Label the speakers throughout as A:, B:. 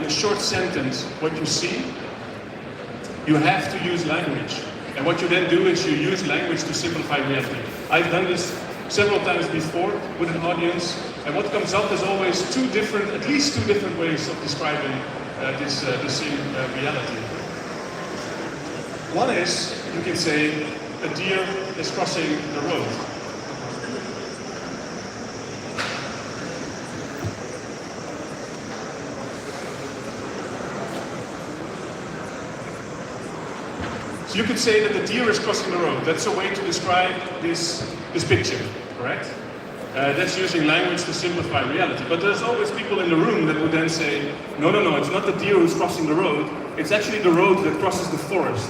A: a short sentence what you see, you have to use language. And what you then do is you use language to simplify reality. I've done this several times before with an audience, and what comes up is always at least two different ways of describing the same reality. One is, you can say, a deer is crossing the road. So you could say that the deer is crossing the road. That's a way to describe this picture, correct? That's using language to simplify reality. But there's always people in the room that would then say, no, it's not the deer who's crossing the road, it's actually the road that crosses the forest.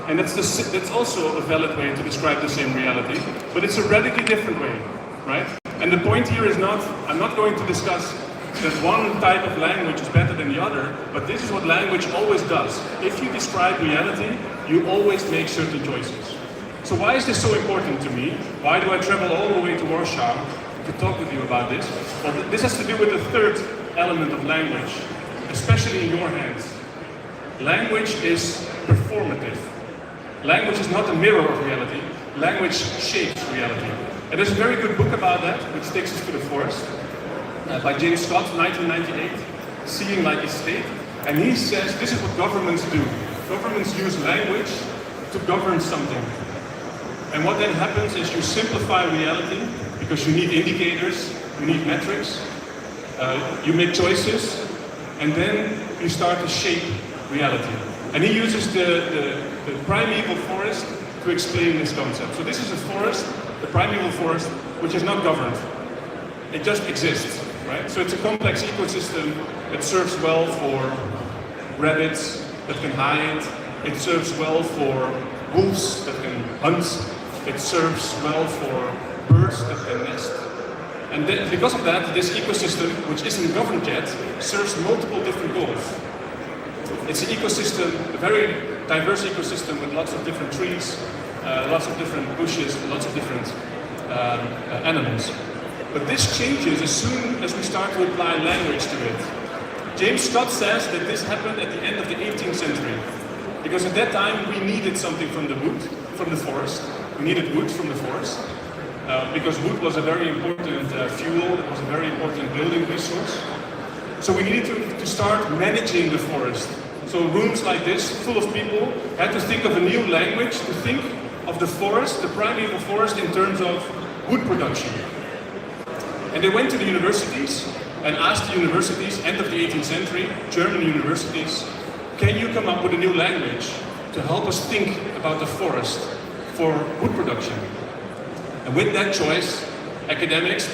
A: And that's also a valid way to describe the same reality, but it's a radically different way, right? And the point here is I'm not going to discuss that one type of language is better than the other, but this is what language always does. If you describe reality, you always make certain choices. So why is this so important to me? Why do I travel all the way to Warsaw to talk with you about this? Well, this has to do with the third element of language, especially in your hands. Language is performative. Language is not a mirror of reality. Language shapes reality. And there's a very good book about that, which takes us to the forest, by James Scott, 1998, Seeing Like a State. And he says this is what governments do. Governments use language to govern something. And what then happens is you simplify reality because you need indicators, you need metrics, you make choices, and then you start to shape reality. And he uses the primeval forest to explain this concept. So this is a forest, the primeval forest, which is not governed. It just exists, right? So it's a complex ecosystem that serves well for rabbits that can hide. It serves well for wolves that can hunt. It serves well for birds that can nest. And then, because of that, this ecosystem, which isn't governed yet, serves multiple different goals. It's an ecosystem, a very diverse ecosystem with lots of different trees, lots of different bushes, lots of different animals. But this changes as soon as we start to apply language to it. James Scott says that this happened at the end of the 18th century. Because at that time we needed something from the forest. We needed wood from the forest. Because wood was a very important fuel, it was a very important building resource. So we needed to start managing the forest. So rooms like this, full of people, had to think of a new language to think of the forest, the primeval forest, in terms of wood production. And they went to the universities and asked the universities, end of the 18th century, German universities, can you come up with a new language to help us think about the forest for wood production? And with that choice, academics,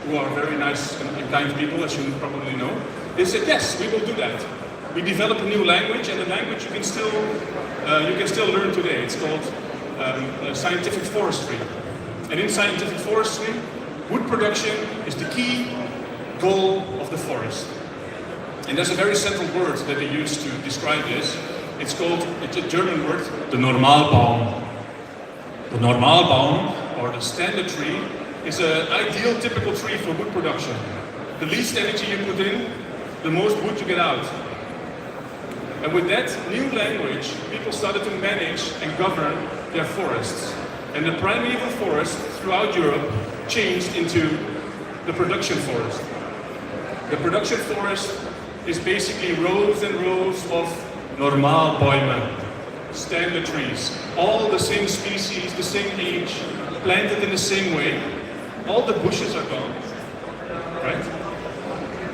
A: who are very nice and kind people, as you probably know, they said, yes, we will do that. We develop a new language, and the language you can still learn today. It's called scientific forestry. And in scientific forestry, wood production is the key goal of the forest. And there's a very central word that they use to describe this. It's a German word, the Normalbaum. The Normalbaum, or the standard tree, is an ideal typical tree for wood production. The least energy you put in, the most wood you get out. And with that new language, people started to manage and govern their forests. And the primeval forest throughout Europe changed into the production forest. The production forest is basically rows and rows of Normalbäume, standard trees, all the same species, the same age, planted in the same way. All the bushes are gone, right?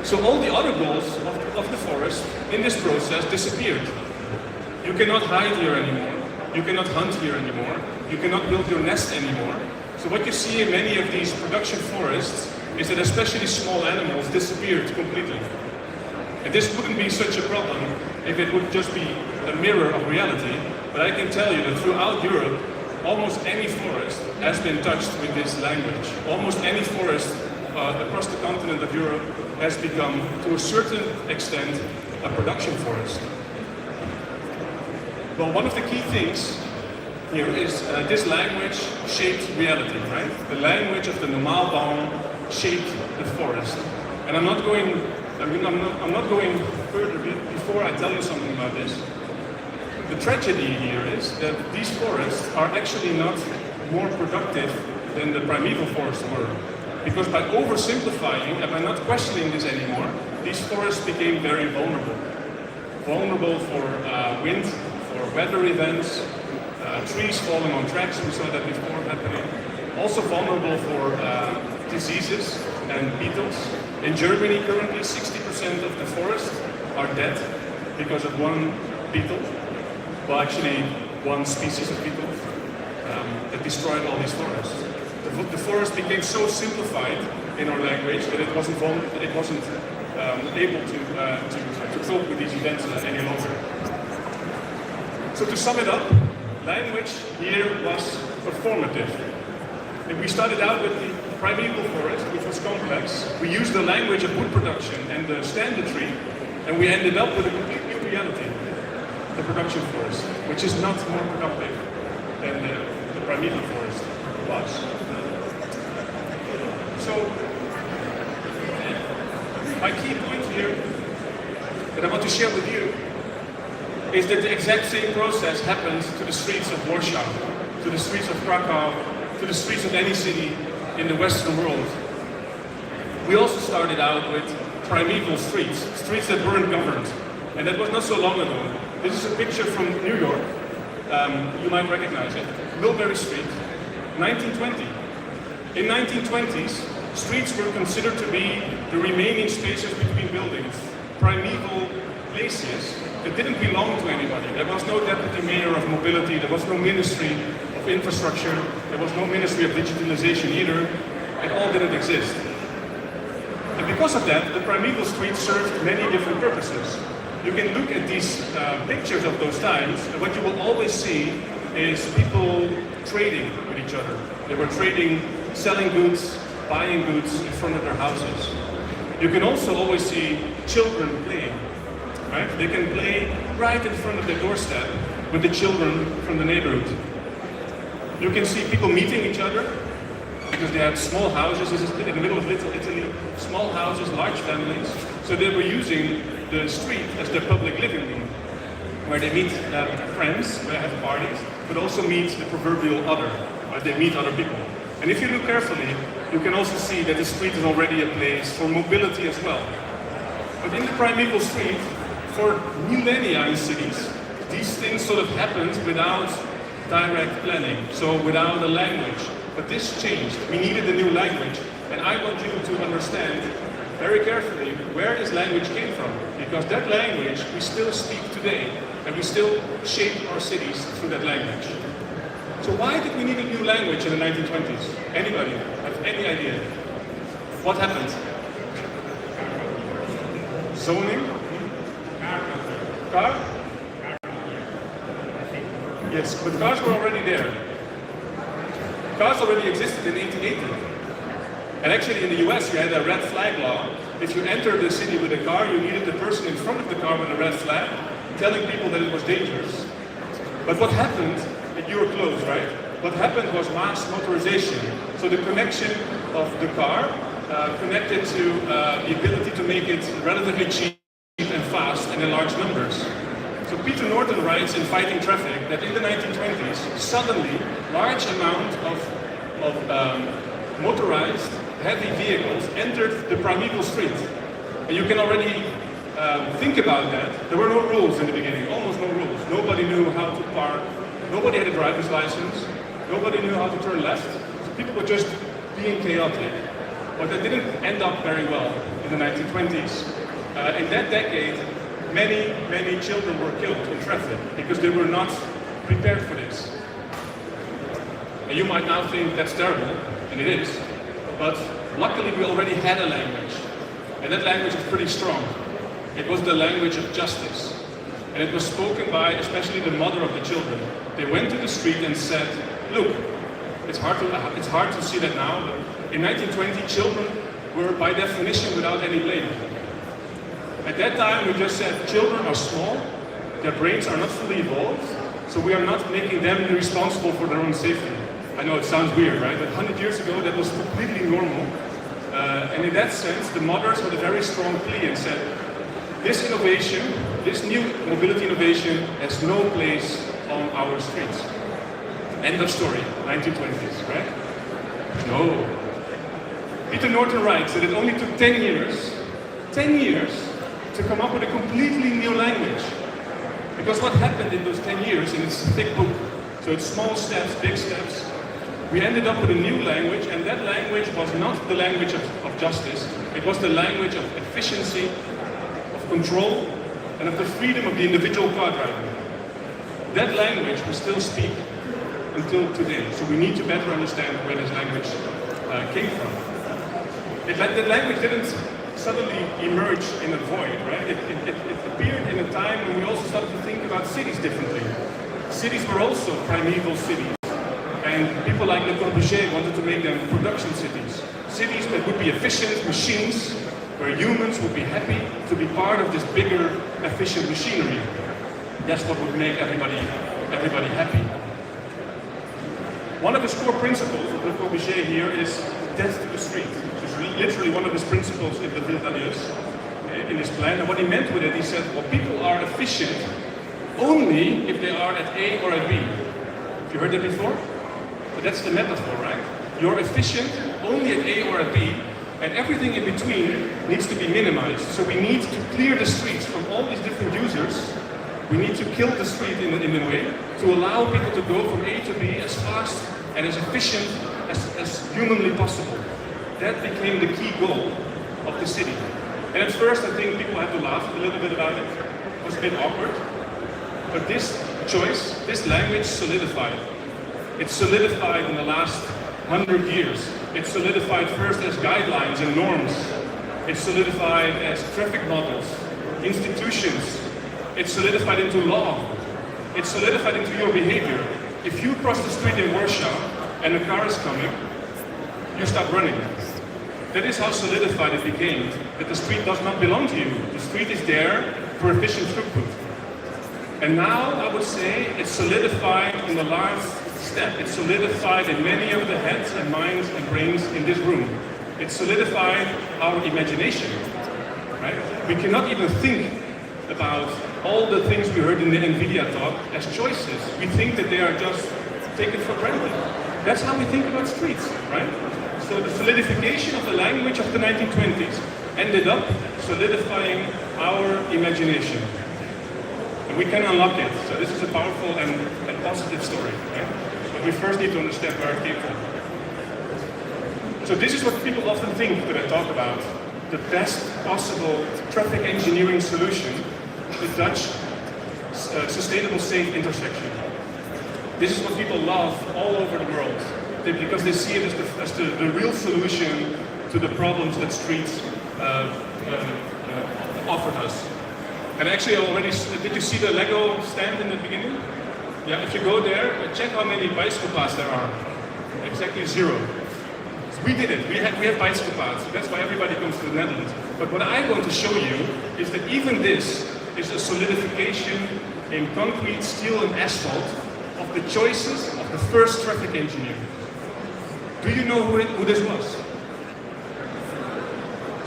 A: So all the other goals of the forest in this process disappeared. You cannot hide here anymore. You cannot hunt here anymore. You cannot build your nest anymore. So what you see in many of these production forests is that especially small animals disappeared completely. And this wouldn't be such a problem if it would just be a mirror of reality. But I can tell you that throughout Europe, almost any forest has been touched with this language. Almost any forest across the continent of Europe has become, to a certain extent, a production forest. Well, one of the key things here is this language shaped reality, right? The language of the Normalbaum shaped the forest. And I'm not going further tell you something about this. The tragedy here is that these forests are actually not more productive than the primeval forests were. Because by oversimplifying and by not questioning this anymore, these forests became very vulnerable. Vulnerable for wind, for weather events, trees falling on tracks, we saw that before happening. Also vulnerable for diseases and beetles. In Germany currently 60% of the forests are dead because of one beetle. Well, actually one species of beetle that destroyed all these forests. The forest became so simplified in our language that it wasn't able to cope with these events any longer. So to sum it up, language here was performative. And we started out with the primeval forest, which was complex. We used the language of wood production and the standard tree, and we ended up with a complete new reality, the production forest, which is not more productive than the primeval forest was. So, my key point here that I want to share with you is that the exact same process happens to the streets of Warsaw, to the streets of Krakow, to the streets of any city in the Western world. We also started out with primeval streets, streets that weren't governed. And that was not so long ago. This is a picture from New York. You might recognize it. Mulberry Street, 1920. In 1920s, streets were considered to be the remaining spaces between buildings, primeval places that didn't belong to anybody. There was no deputy mayor of mobility, there was no ministry of infrastructure, there was no ministry of digitalization either. It all didn't exist. And because of that, the primeval streets served many different purposes. You can look at these pictures of those times, and what you will always see is people trading with each other. They were trading, selling goods, buying goods in front of their houses. You can also always see children playing, right? They can play right in front of their doorstep with the children from the neighborhood. You can see people meeting each other because they had small houses. This is in the middle of Little Italy, small houses, large families. So they were using the street as their public living room, where they meet friends, where they have parties, but also meet the proverbial other, where they meet other people. And if you look carefully, you can also see that the street is already a place for mobility as well. But in the primeval street, for millennia in cities, these things sort of happened without direct planning, so without a language. But this changed. We needed a new language. And I want you to understand very carefully where this language came from. Because that language we still speak today, and we still shape our cities through that language. So why did we need a new language in the 1920s? Anybody have any idea? What happened? Zoning? Car? Yes, but cars were already there. Cars already existed in 1880. And actually in the US you had a red flag law. If you entered the city with a car, you needed the person in front of the car with a red flag, telling people that it was dangerous. But what happened, you were close, right? What happened was mass motorization. So the connection of the car connected to the ability to make it relatively cheap and fast and in large numbers. So Peter Norton writes in Fighting Traffic that in the 1920s, suddenly large amount of motorized heavy vehicles entered the primeval street. And you can already think about that. There were no rules in the beginning, almost no rules. Nobody knew how to park. Nobody had a driver's license. Nobody knew how to turn left. So people were just being chaotic. But that didn't end up very well in the 1920s. In that decade, many children were killed in traffic because they were not prepared for this. And you might now think that's terrible, and it is. But luckily we already had a language. And that language was pretty strong. It was the language of justice. And it was spoken by especially the mother of the children. They went to the street and said, look, it's hard to see that now, but in 1920 children were by definition without any blame. At that time we just said children are small, their brains are not fully evolved, so we are not making them responsible for their own safety. I know it sounds weird, right? But 100 years ago that was completely normal. And in that sense, the mothers had a very strong plea and said, this innovation this new mobility innovation has no place on our streets. End of story, 1920s, right? No. Peter Norton writes that it only took 10 years, to come up with a completely new language. Because what happened in those 10 years, and it's a thick book, so it's small steps, big steps, we ended up with a new language, and that language was not the language of justice, it was the language of efficiency, of control, and of the freedom of the individual car driver. That language we still speak until today, so we need to better understand where this language came from. That language didn't suddenly emerge in a void, right? It appeared in a time when we also started to think about cities differently. Cities were also primeval cities, and people like Le Corbusier wanted to make them production cities. Cities that would be efficient machines, where humans would be happy to be part of this bigger, efficient machinery. That's what would make everybody happy. One of his core principles of Le Corbusier here is death to the street. It's literally one of his principles in the Ville d'Alios, in his plan. And what he meant with it, he said, well, people are efficient only if they are at A or at B. Have you heard that before? But that's the metaphor, right? You're efficient only at A or at B, and everything in between needs to be minimized. So we need to clear the streets from all these different users. We need to kill the street in a way to allow people to go from A to B as fast and as efficient as humanly possible. That became the key goal of the city. And at first I think people had to laugh a little bit about it. It was a bit awkward. But this choice, this language solidified. It solidified in the last 100 years. It solidified first as guidelines and norms. It solidified as traffic models, institutions. It solidified into law. It solidified into your behavior. If you cross the street in Warsaw and a car is coming, you stop running. That is how solidified it became, that the street does not belong to you. The street is there for efficient throughput. And now, I would say, it's solidified in the last step. It's solidified in many of the heads and minds and brains in this room. It solidified our imagination, right? We cannot even think about all the things we heard in the NVIDIA talk as choices. We think that they are just taken for granted. That's how we think about streets, right? So the solidification of the language of the 1920s ended up solidifying our imagination. And we can unlock it. So this is a powerful and positive story, right? But we first need to understand where it came from. So this is what people often think when I talk about the best possible traffic engineering solution, the Dutch sustainable safe intersection. This is what people love all over the world, because they see it as the real solution to the problems that streets offered us. And actually, did you see the Lego stand in the beginning? Yeah, if you go there, check how many bicycle paths there are. Exactly 0. So we did it. We have bicycle paths. That's why everybody comes to the Netherlands. But what I want to show you is that even this is a solidification in concrete, steel, and asphalt of the choices of the first traffic engineer. Do you know who this was?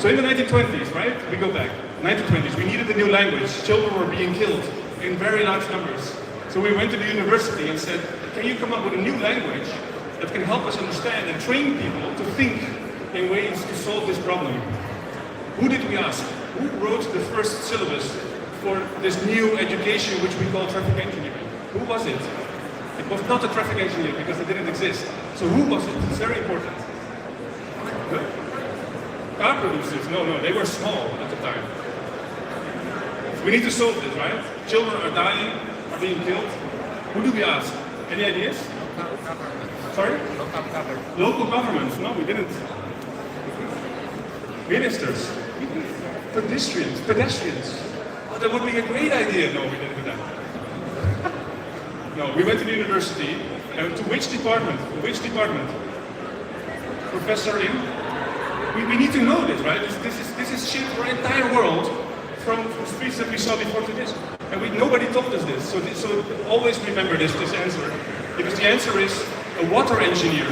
A: So in the 1920s, right? We go back. 1920s, we needed a new language. Children were being killed in very large numbers. So we went to the university and said, can you come up with a new language that can help us understand and train people to think in ways to solve this problem? Who did we ask? Who wrote the first syllabus for this new education which we call traffic engineering? Who was it? It was not a traffic engineer because it didn't exist. So who was it? It's very important. Good. Car producers, no, they were small at the time. We need to solve this, right? Children are dying, are being killed. Who do we ask? Any ideas? Sorry? Local governments. No, we didn't. Ministers. Pedestrians. Oh, that would be a great idea. No, we didn't do that. No, we went to the university. And to which department? Professor in? We need to know this, right? This is shaped our entire world from streets that we saw before to this. And nobody told us this. So always remember this answer. Because the answer is a water engineer.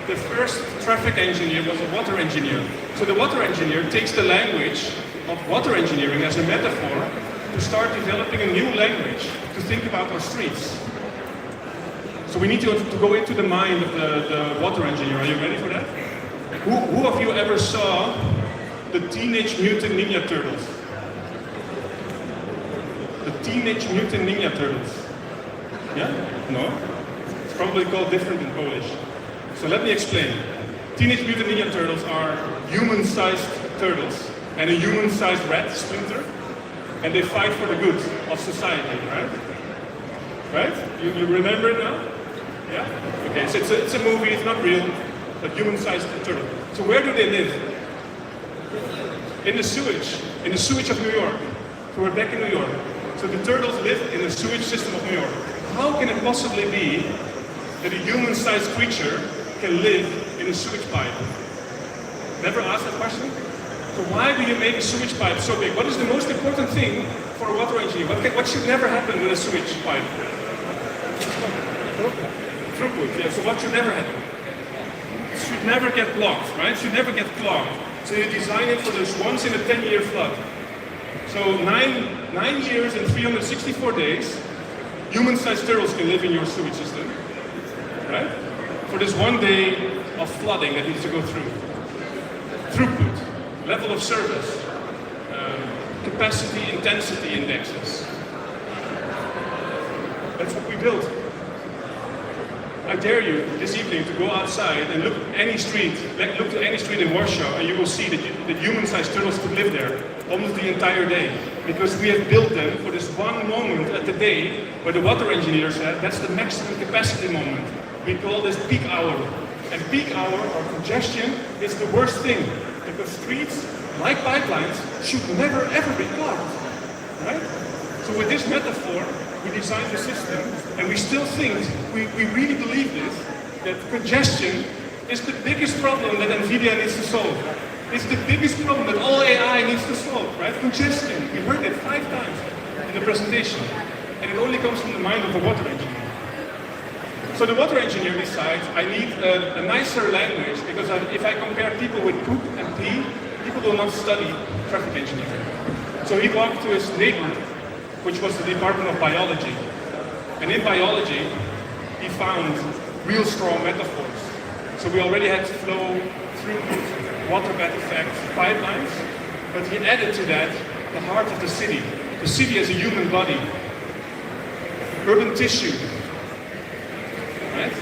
A: The first traffic engineer was a water engineer. So the water engineer takes the language of water engineering as a metaphor to start developing a new language to think about our streets. So we need to go into the mind of the water engineer. Are you ready for that? Who of you ever saw the Teenage Mutant Ninja Turtles? The Teenage Mutant Ninja Turtles. Yeah? No? It's probably called different in Polish. So let me explain. Teenage Mutant Ninja Turtles are human-sized turtles and a human-sized rat, Splinter, and they fight for the good of society, right? Right? You remember it now? Yeah? Okay, so it's a movie, it's not real, but human-sized turtle. So where do they live? In the sewage of New York. So we're back in New York. So the turtles live in the sewage system of New York. How can it possibly be that a human-sized creature can live in a sewage pipe? Never asked that question? So why do you make a sewage pipe so big? What is the most important thing for a water engineer? What should never happen with a sewage pipe? Throughput, yeah, so what should never happen? It should never get blocked, right? It should never get clogged. So you design it for this once in a 10-year flood. So 9 years and 364 days, human-sized turtles can live in your sewage system, right? For this one day of flooding that needs to go through. Throughput, level of service, capacity, intensity indexes. That's what we built. I dare you this evening to go outside and look at any street, look to any street in Warsaw, and you will see that human-sized turtles could live there almost the entire day. Because we have built them for this one moment at the day where the water engineer said that's the maximum capacity moment. We call this peak hour. And peak hour or congestion is the worst thing. Because streets, like pipelines, should never ever be clogged. Right? So with this metaphor, we designed the system, and we still think, we really believe this, that congestion is the biggest problem that NVIDIA needs to solve. It's the biggest problem that all AI needs to solve, right? Congestion. We heard it 5 times in the presentation, and it only comes from the mind of the water engineer. So the water engineer decides, I need a nicer language, because if I compare people with poop and pee, people will not study traffic engineering. So he walked to his neighbor, which was the Department of Biology. And in biology, he found real strong metaphors. So we already had flow, throughput, water bed effects, pipelines, but he added to that the heart of the city as a human body, urban tissue, right?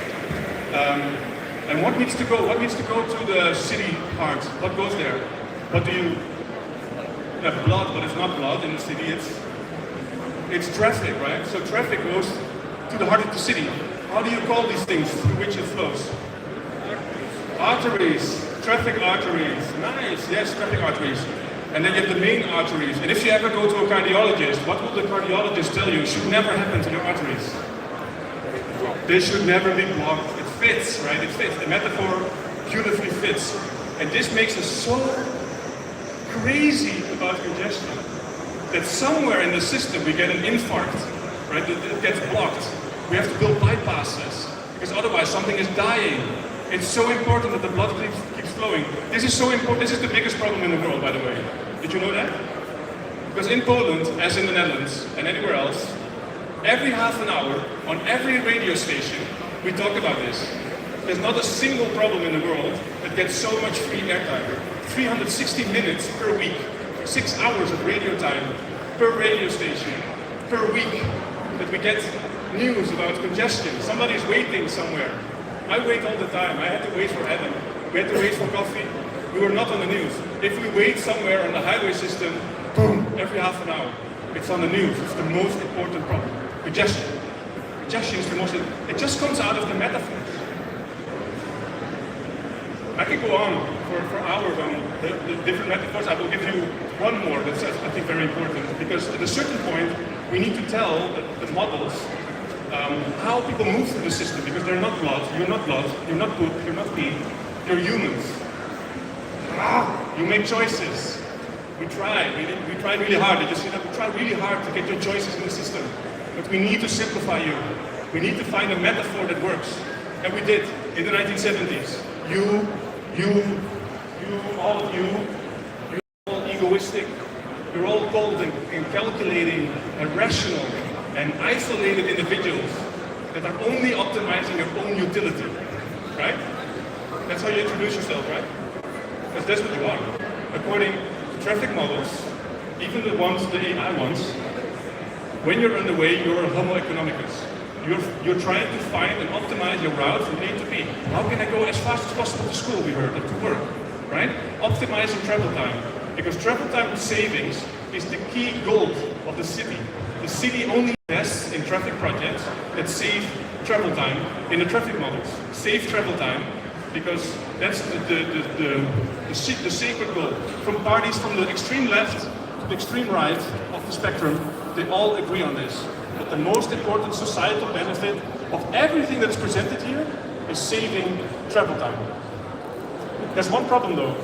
A: And what needs to go? What needs to go to the city heart? What goes there? What do you have? Blood, but it's not blood in the city. It's traffic, right? So traffic goes to the heart of the city. How do you call these things through which it flows? Arteries, traffic arteries. Nice, yes, traffic arteries. And then you have the main arteries. And if you ever go to a cardiologist, what will the cardiologist tell you should never happen to your arteries? They should never be blocked. It fits, right? It fits. The metaphor beautifully fits. And this makes us so crazy about congestion that somewhere in the system we get an infarct, right? It gets blocked. We have to build bypasses because otherwise something is dying. It's so important that the blood keeps flowing. This is so important. This is the biggest problem in the world, by the way. Did you know that? Because in Poland, as in the Netherlands and anywhere else, every half an hour on every radio station we talk about this. There's not a single problem in the world that gets so much free airtime. 360 minutes per week. 6 hours of radio time per radio station per week that we get news about congestion. Somebody's waiting somewhere. I wait all the time. I had to wait for Adam. We had to wait for coffee. We were not on the news. If we wait somewhere on the highway system, boom, every half an hour, it's on the news. It's the most important problem. Congestion. Congestion is the most, it just comes out of the metaphors. I could go on for hours on the different metaphors. I will give you one more that's, I think, very important. Because at a certain point, we need to tell the models how people move through the system. Because they're not blood, you're not poop, you're not pee, you're humans. You make choices. We try really hard. Did you see that? We try really hard to get your choices in the system. But we need to simplify you. We need to find a metaphor that works. And we did in the 1970s. You, all of you, you're all egoistic. You're all cold and calculating and rational and isolated individuals that are only optimizing your own utility, right? That's how you introduce yourself, right? Because that's what you are. According to traffic models, even the ones, the AI ones, when you're on the way, you're a homo economicus. You're trying to find and optimize your route from A to B. How can I go as fast as possible to school, we heard, or to work, right? Optimizing travel time. Because travel time savings is the key goal of the city. The city only invests in traffic projects that save travel time in the traffic models. Save travel time, because that's the sacred goal. From parties from the extreme left to the extreme right of the spectrum, they all agree on this. That the most important societal benefit of everything that is presented here is saving travel time. There's one problem though.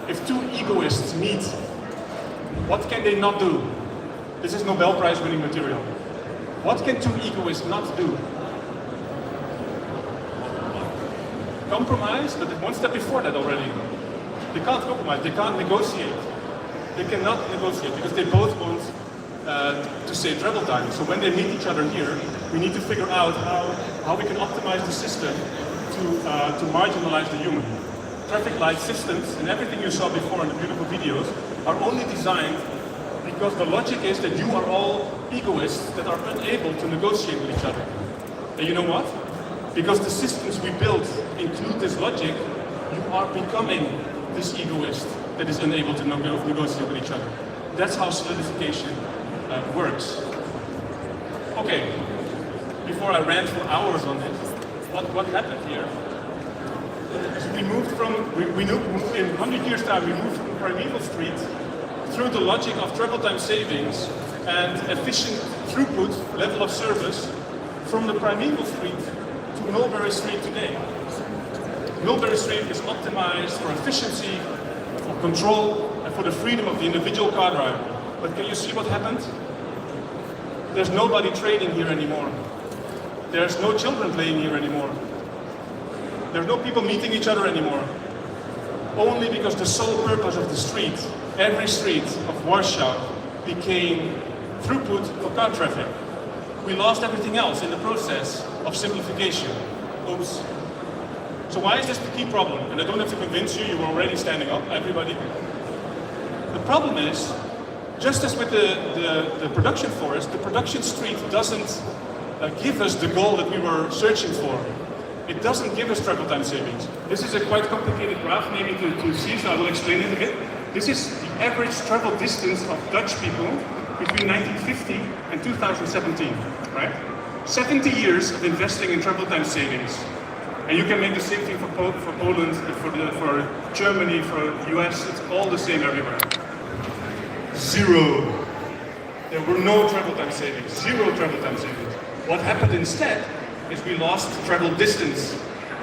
A: If two egoists meet, what can they not do? This is Nobel Prize winning material. What can two egoists not do? Compromise, but one step before that already. They can't compromise, they can't negotiate. They cannot negotiate because they both want to save travel time. So when they meet each other here, we need to figure out how we can optimize the system to marginalize the human. Traffic light systems and everything you saw before in the beautiful videos are only designed because the logic is that you are all egoists that are unable to negotiate with each other. And you know what? Because the systems we build include this logic, you are becoming this egoist that is unable to negotiate with each other. That's how solidification works. Okay, before I ran for hours on this, what happened here? We moved in 100 years time, we moved from Primeval Street through the logic of travel time savings and efficient throughput level of service from the Primeval Street to Mulberry Street today. Mulberry Street is optimized for efficiency, for control, and for the freedom of the individual car driver. But can you see what happened? There's nobody trading here anymore. There's no children playing here anymore. There's no people meeting each other anymore. Only because the sole purpose of the street, every street of Warsaw, became throughput for car traffic. We lost everything else in the process of simplification. Oops. So why is this the key problem? And I don't have to convince you, you were already standing up, everybody. The problem is, just as with the production forest, the production street doesn't give us the goal that we were searching for. It doesn't give us travel time savings. This is a quite complicated graph, maybe to see, so I will explain it a bit. This is the average travel distance of Dutch people between 1950 and 2017, right? 70 years of investing in travel time savings. And you can make the same thing for Poland, for Germany, for the US, it's all the same everywhere. Zero. There were no travel time savings, zero travel time savings. What happened instead is we lost travel distance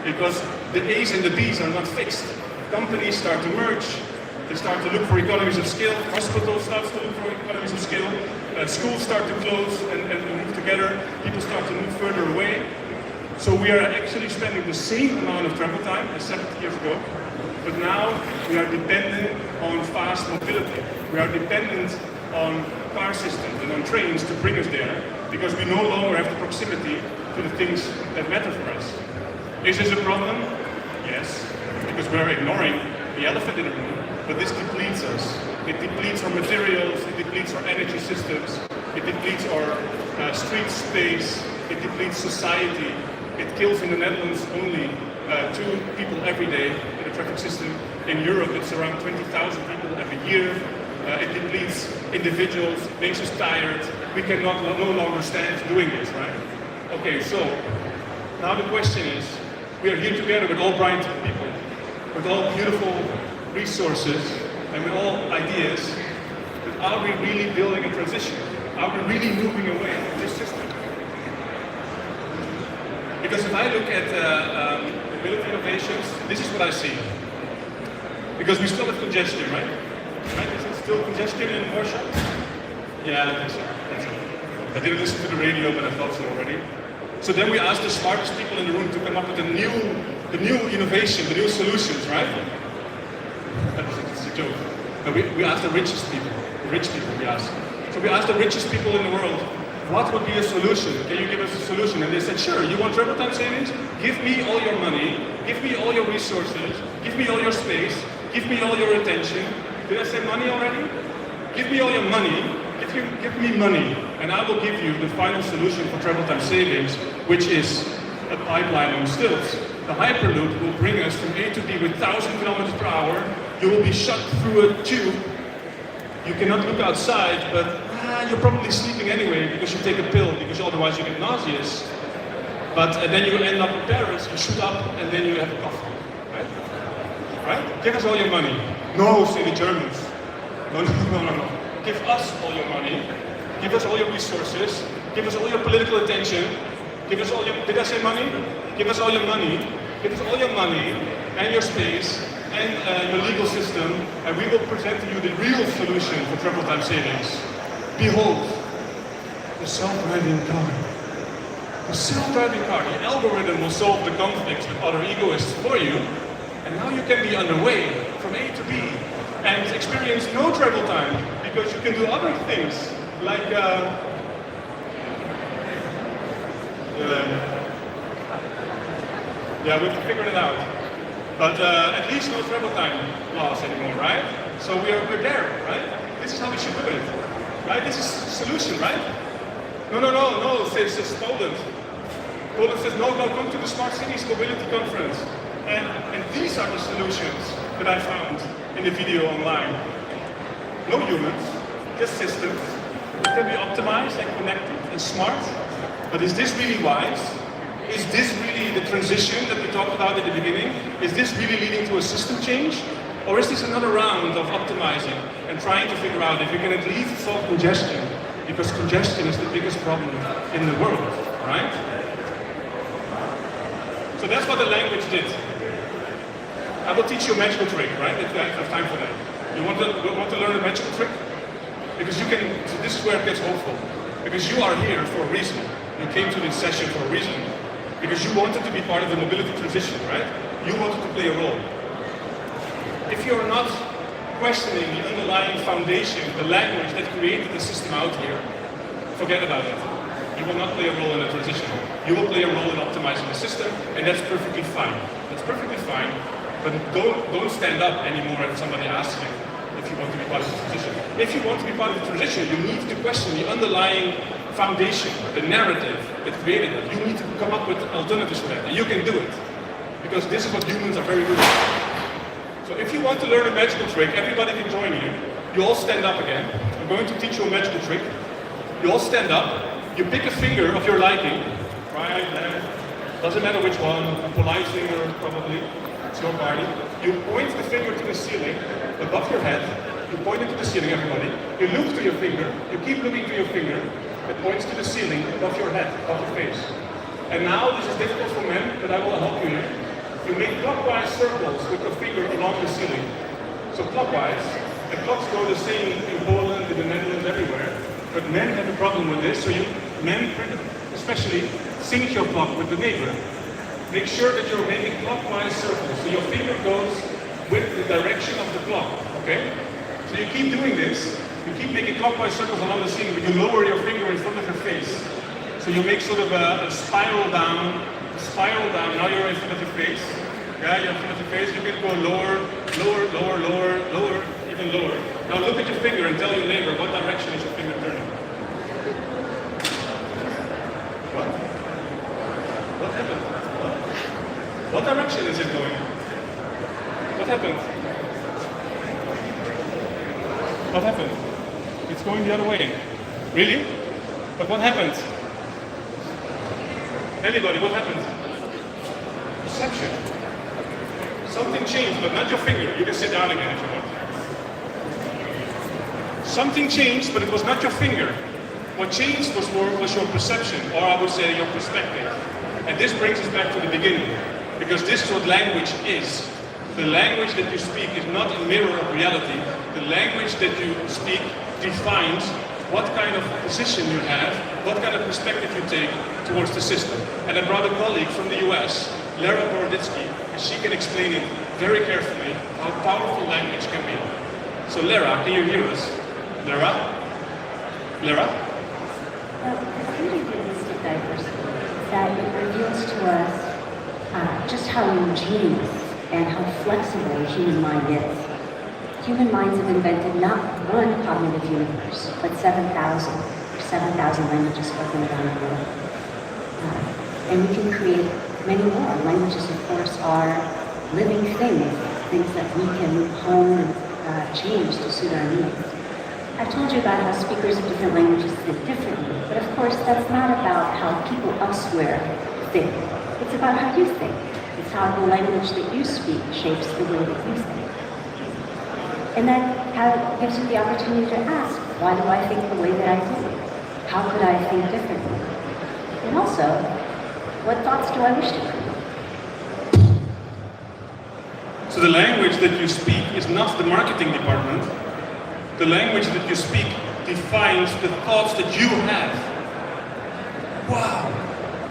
A: because the A's and the B's are not fixed. Companies start to merge, they start to look for economies of scale, hospitals start to look for economies of scale, schools start to close and move together, people start to move further away. So we are actually spending the same amount of travel time as 70 years ago, but now we are dependent on fast mobility. We are dependent on car systems and on trains to bring us there because we no longer have the proximity to the things that matter for us. Is this a problem? Yes, because we're ignoring the elephant in the room, but this depletes us. It depletes our materials, it depletes our energy systems, it depletes our street space, it depletes society. It kills in the Netherlands only 2 people every day in the traffic system. In Europe, it's around 20,000 people every year. It depletes individuals, makes us tired. We cannot no longer stand doing this, right? Okay, so now the question is, we are here together with all bright people, with all beautiful resources, and with all ideas, but are we really building a transition? Are we really moving away from this system? Because if I look at mobility innovations, this is what I see. Because we still have congestion, right? Is it still congestion in Warsaw? Yeah, I think so. I didn't listen to the radio, but I thought so already. So then we asked the smartest people in the room to come up with the new innovation, the new solutions, right? That's a joke. But we asked the richest people. Rich people, we asked. So we asked the richest people in the world, what would be a solution? Can you give us a solution? And they said, sure, you want travel time savings? Give me all your money, give me all your resources, give me all your space, give me all your attention. Did I say money already? Give me all your money, give me money, and I will give you the final solution for travel time savings, which is a pipeline on stilts. The Hyperloop will bring us from A to B with 1,000 kilometers per hour. You will be shot through a tube. You cannot look outside, but you're probably sleeping anyway because you take a pill, because otherwise you get nauseous. But then you end up in Paris, you shoot up, and then you have a coffee. Right? Right? Give us all your money. No, say the Germans. No. Give us all your money. Give us all your resources. Give us all your political attention. Give us all your, did I say money? Give us all your money. Give us all your money and your space and your legal system, and we will present to you the real solution for travel time savings. Behold, the self-driving car. The self-driving car, the algorithm will solve the conflicts with other egoists for you, and now you can be underway from A to B and experience no travel time because you can do other things like yeah, we have to figure it out. But at least no travel time laws anymore, right? So we're there, right? This is how we should do it, right? This is the solution, right? No, says Poland. Poland says, no, come to the Smart Cities Mobility Conference. And these are the solutions that I found in the video online. No humans, just systems that can be optimized and connected and smart. But is this really wise? Is this really the transition that we talked about at the beginning? Is this really leading to a system change? Or is this another round of optimizing and trying to figure out if we can at least solve congestion? Because congestion is the biggest problem in the world, right? So that's what the language did. I will teach you a magical trick, right? If I have time for that. You want to learn a magical trick? Because you can, so this is where it gets hopeful. Because you are here for a reason. You came to this session for a reason. Because you wanted to be part of the mobility transition, right? You wanted to play a role. If you're not questioning the underlying foundation, the language that created the system out here, forget about it. You will not play a role in the transition. You will play a role in optimizing the system, and that's perfectly fine. That's perfectly fine, but don't stand up anymore if somebody asks you if you want to be part of the transition. If you want to be part of the transition, you need to question the underlying foundation, the narrative that created it. You need to come up with alternatives for that, and you can do it. Because this is what humans are very good at. So if you want to learn a magical trick, everybody can join you. You all stand up again. I'm going to teach you a magical trick. You all stand up. You pick a finger of your liking. Right, left. Doesn't matter which one. A polite finger, probably. It's your party. You point the finger to the ceiling, above your head. You point it to the ceiling, everybody. You look to your finger. You keep looking to your finger. It points to the ceiling, above your head, above your face. And now, this is difficult for men, but I will help you here. You make clockwise circles with your finger along the ceiling. So clockwise, the clocks go the same in Poland, in the Netherlands, everywhere. But men have a problem with this, so men especially sync your clock with the neighbor. Make sure that you're making clockwise circles, so your finger goes with the direction of the clock, okay? So you keep doing this, you keep making clockwise circles along the ceiling, but you lower your finger in front of your face. So you make sort of a spiral down, now you're in front of your face. Yeah, you're in front of your face, you can go lower, even lower. Now look at your finger and tell your neighbor what direction is your finger turning. What? What happened? What direction is it going? What happened? What happened? It's going the other way. Really? But what happened? Anybody, what happened? Perception. Something changed, but not your finger. You can sit down again if you want. Something changed, but it was not your finger. What changed was your perception, or I would say your perspective. And this brings us back to the beginning, because this is what language is. The language that you speak is not a mirror of reality. The language that you speak defines what kind of position you have, what kind of perspective you take towards the system. And I brought a colleague from the US, Lara Boroditsky, and she can explain it very carefully how powerful language can be. So Lara, can you hear us? Lara? Lara?
B: Well, the beauty of linguistic diversity is that it reveals to us just how ingenious and how flexible the human mind is. Human minds have invented not one cognitive universe, but 7,000 languages spoken around the world. And we can create many more. Languages, of course, are living things that we can hone and change to suit our needs. I've told you about how speakers of different languages think differently, but of course that's not about how people elsewhere think. It's about how you think. It's how the language that you speak shapes the way that you think. And that gives you the opportunity to ask, why do I think the way that I do? How could I think differently? And also, what thoughts do I wish to create?
A: So the language that you speak is not the marketing department. The language that you speak defines the thoughts that you have. Wow!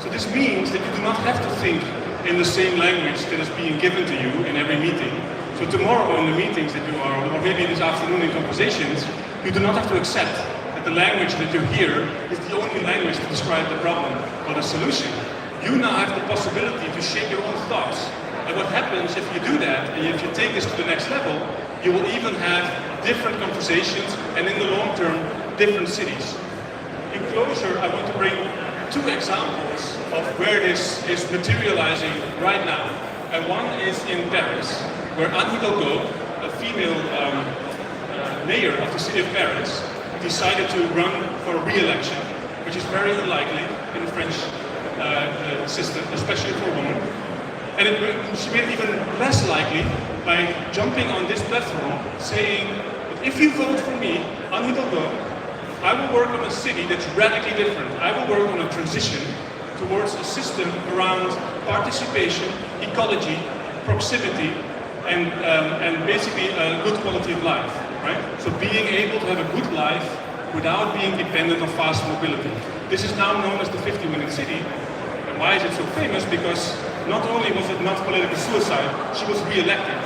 A: So this means that you do not have to think in the same language that is being given to you in every meeting. So tomorrow in the meetings that you are, or maybe this afternoon in conversations, you do not have to accept that the language that you hear is the only language to describe the problem or the solution. You now have the possibility to shape your own thoughts. And what happens if you do that, and if you take this to the next level, you will even have different conversations, and in the long term, different cities. In closure, I want to bring two examples of where this is materializing right now. And one is in Paris, where Anne Hidalgo, a female mayor of the city of Paris, decided to run for re-election, which is very unlikely in the French system, especially for a woman. And she made it even less likely by jumping on this platform saying, if you vote for me, Anne Hidalgo, I will work on a city that's radically different. I will work on a transition towards a system around participation, ecology, proximity, and basically a good quality of life, right? So being able to have a good life without being dependent on fast mobility. This is now known as the 50-minute city. And why is it so famous? Because not only was it not political suicide, she was re-elected.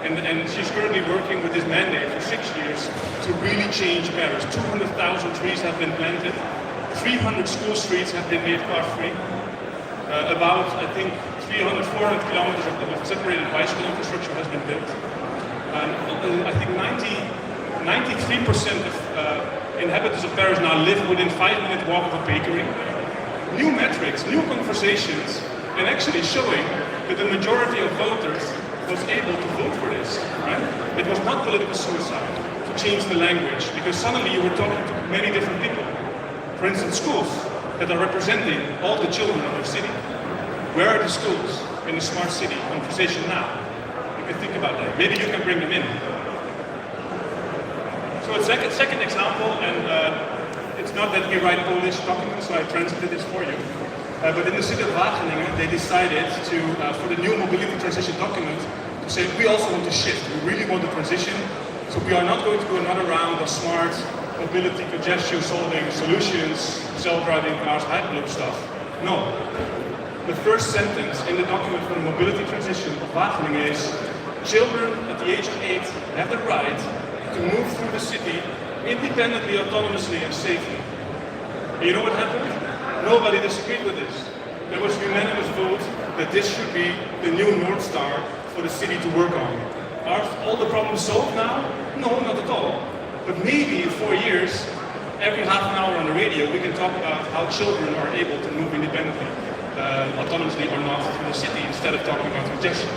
A: And she's currently working with this mandate for 6 years to really change Paris. 200,000 trees have been planted, 300 school streets have been made car-free, about, I think, 300, 400 kilometers of separated bicycle infrastructure has been built. I think 93% of inhabitants of Paris now live within 5-minute walk of a bakery. New metrics, new conversations, and actually showing that the majority of voters was able to vote for this, right? It was not political suicide to change the language, because suddenly you were talking to many different people. For instance, schools that are representing all the children of the city. Where are the schools in the smart city conversation now? You can think about that. Maybe you can bring them in. So a second example, and it's not that we write Polish documents, so I translated this for you. But in the city of Wageningen, they decided to, for the new mobility transition document, to say we also want to shift. We really want to transition. So we are not going to do another round of smart mobility congestion solving solutions, self-driving cars, Hyperloop stuff. No. The first sentence in the document for the mobility transition of Wageningen is, children at the age of 8 have the right to move through the city independently, autonomously, and safely. And you know what happened? Nobody disagreed with this. There was a unanimous vote that this should be the new North Star for the city to work on. Are all the problems solved now? No, not at all. But maybe in 4 years, every half an hour on the radio, we can talk about how children are able to move independently, autonomously or not, through the city, instead of talking about congestion.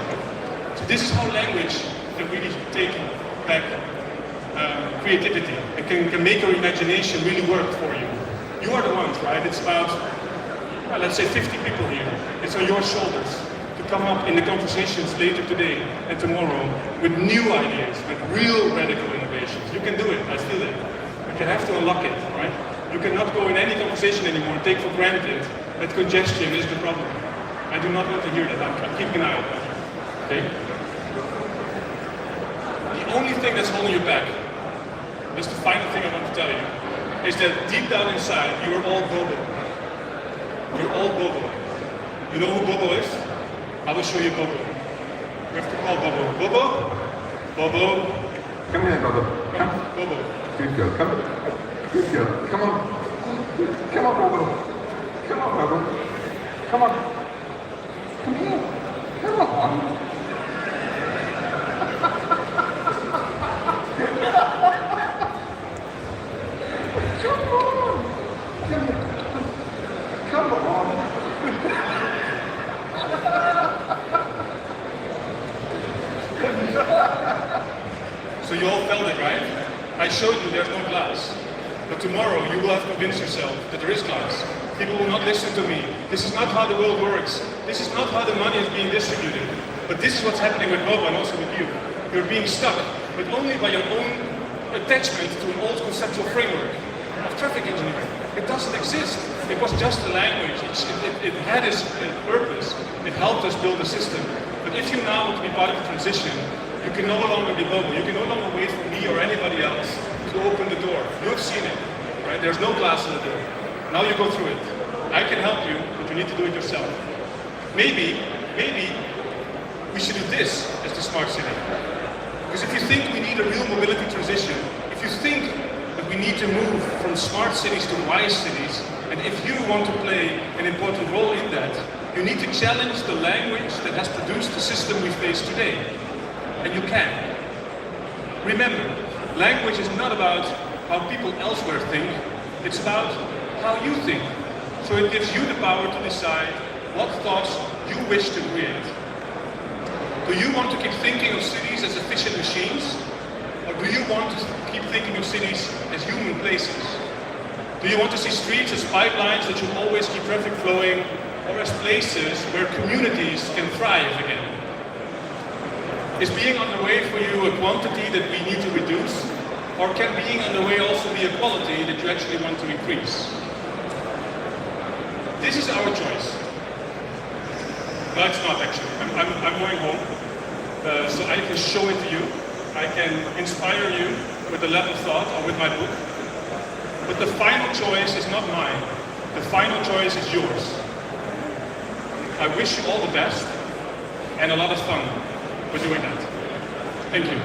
A: So this is how language can really take back creativity. It can make your imagination really work for you. You are the ones, right? It's about, well, let's say 50 people here. It's on your shoulders to come up in the conversations later today and tomorrow with new ideas, with real radical innovations. You can do it, I feel it. But you have to unlock it, right? You cannot go in any conversation anymore and take for granted that congestion is the problem. I do not want to hear that. I'm keeping an eye on that. Okay? The only thing that's holding you back, that's the final thing I want to tell you, is that deep down inside, you are all Bobo. You're all Bobo. You know who Bobo is? I will show you Bobo. You have to call Bobo. Bobo? Bobo?
C: Come here, Bobo.
A: Come, Bobo.
C: Good girl. Come on. Good girl. Come on. Come on, Bubble. Come on, Bubble. Come on. Come here. Come on. Come on.
A: So you all felt it, right? I showed you there's no glass. But tomorrow you will have convinced yourself that there is glass. People will not listen to me. This is not how the world works. This is not how the money is being distributed. But this is what's happening with Bob and also with you. You're being stuck, but only by your own attachment to an old conceptual framework of traffic engineering. It doesn't exist. It was just a language. It had its purpose. It helped us build a system. But if you now want to be part of the transition, you can no longer be Bobo. You can no longer wait for me or anybody else to open the door. You've seen it, right? There's no glass in the door. Now you go through it. I can help you, but you need to do it yourself. Maybe we should do this as the smart city. Because if you think we need a real mobility transition, if you think that we need to move from smart cities to wise cities, and if you want to play an important role in that, you need to challenge the language that has produced the system we face today. And you can. Remember, language is not about how people elsewhere think, it's about how you think. So it gives you the power to decide what thoughts you wish to create. Do you want to keep thinking of cities as efficient machines? Or do you want to keep thinking of cities as human places? Do you want to see streets as pipelines that should always keep traffic flowing, or as places where communities can thrive again? Is being on the way for you a quantity that we need to reduce? Or can being on the way also be a quality that you actually want to increase? This is our choice. No, it's not actually. I'm going home, so I can show it to you. I can inspire you with a lab of thought or with my book. But the final choice is not mine. The final choice is yours. I wish you all the best and a lot of fun for doing that. Thank you.